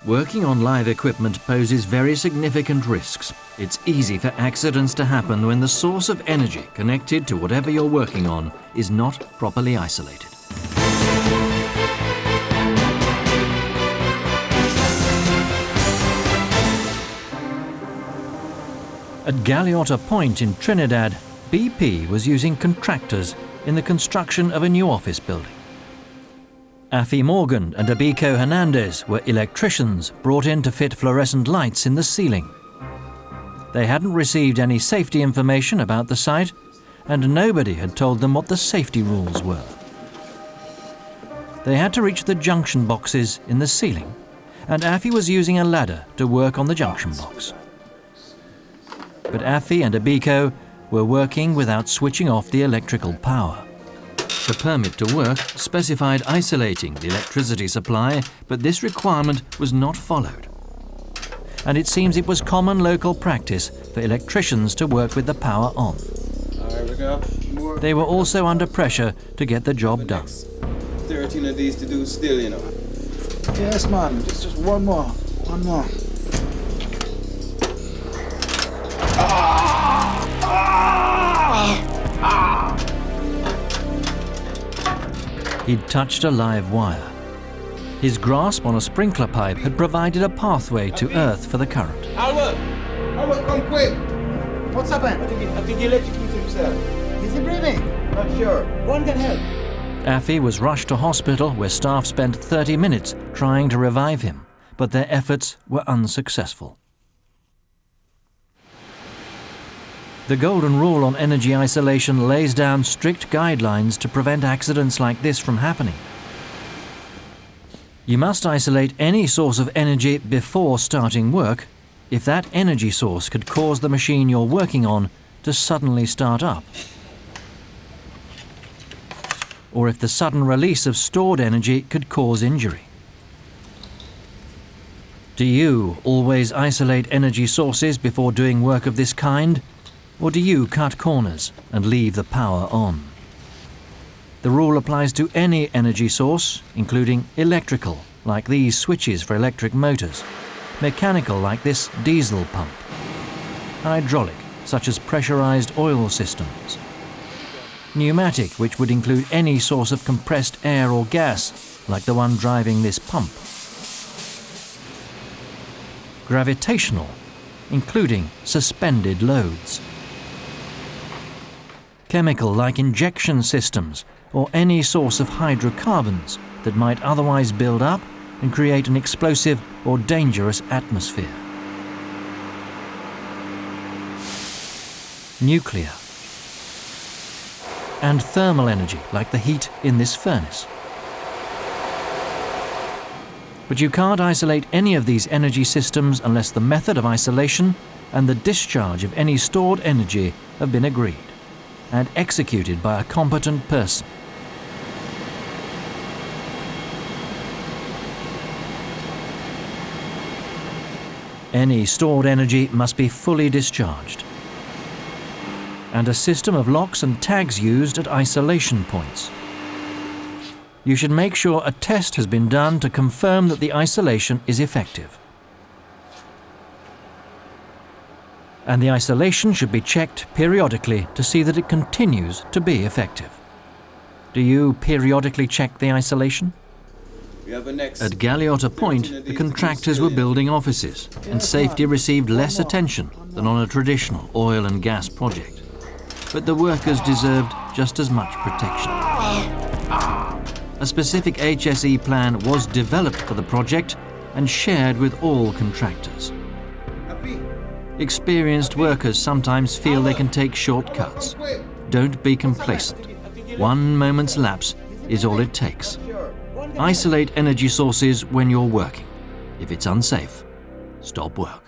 Working on live equipment poses very significant risks. It's easy for accidents to happen when the source of energy connected to whatever you're working on is not properly isolated. At Galliota Point in Trinidad, BP was using contractors in the construction of a new office building. Afi Morgan and Abiko Hernandez were electricians brought in to fit fluorescent lights in the ceiling. They hadn't received any safety information about the site, and nobody had told them what the safety rules were. They had to reach the junction boxes in the ceiling, and Afi was using a ladder to work on the junction box. But Afi and Abiko were working without switching off the electrical power. The permit to work specified isolating the electricity supply, but this requirement was not followed. And it seems it was common local practice for electricians to work with the power on. They were also under pressure to get the job done. 13 of these to do still, you know. Yes, man. Just one more. One more. He'd touched a live wire. His grasp on a sprinkler pipe had provided a pathway to earth for the current. Albert, come quick! What's happened? I think he electrocuted himself. Is he breathing? Not sure. One can help. Afi was rushed to hospital where staff spent 30 minutes trying to revive him, but their efforts were unsuccessful. The golden rule on energy isolation lays down strict guidelines to prevent accidents like this from happening. You must isolate any source of energy before starting work if that energy source could cause the machine you're working on to suddenly start up, or if the sudden release of stored energy could cause injury. Do you always isolate energy sources before doing work of this kind? Or do you cut corners and leave the power on? The rule applies to any energy source, including electrical, like these switches for electric motors, mechanical, like this diesel pump, hydraulic, such as pressurized oil systems, pneumatic, which would include any source of compressed air or gas, like the one driving this pump, gravitational, including suspended loads, chemical, like injection systems, or any source of hydrocarbons that might otherwise build up and create an explosive or dangerous atmosphere. Nuclear. And thermal energy, like the heat in this furnace. But you can't isolate any of these energy systems unless the method of isolation and the discharge of any stored energy have been agreed and executed by a competent person. Any stored energy must be fully discharged, and a system of locks and tags used at isolation points. You should make sure a test has been done to confirm that the isolation is effective. And the isolation should be checked periodically to see that it continues to be effective. Do you periodically check the isolation? At Galliota Point, the contractors were building offices, and safety received less attention than on a traditional oil and gas project. But the workers deserved just as much protection. A specific HSE plan was developed for the project and shared with all contractors. Experienced workers sometimes feel they can take shortcuts. Don't be complacent. 1 moment's lapse is all it takes. Isolate energy sources when you're working. If it's unsafe, stop work.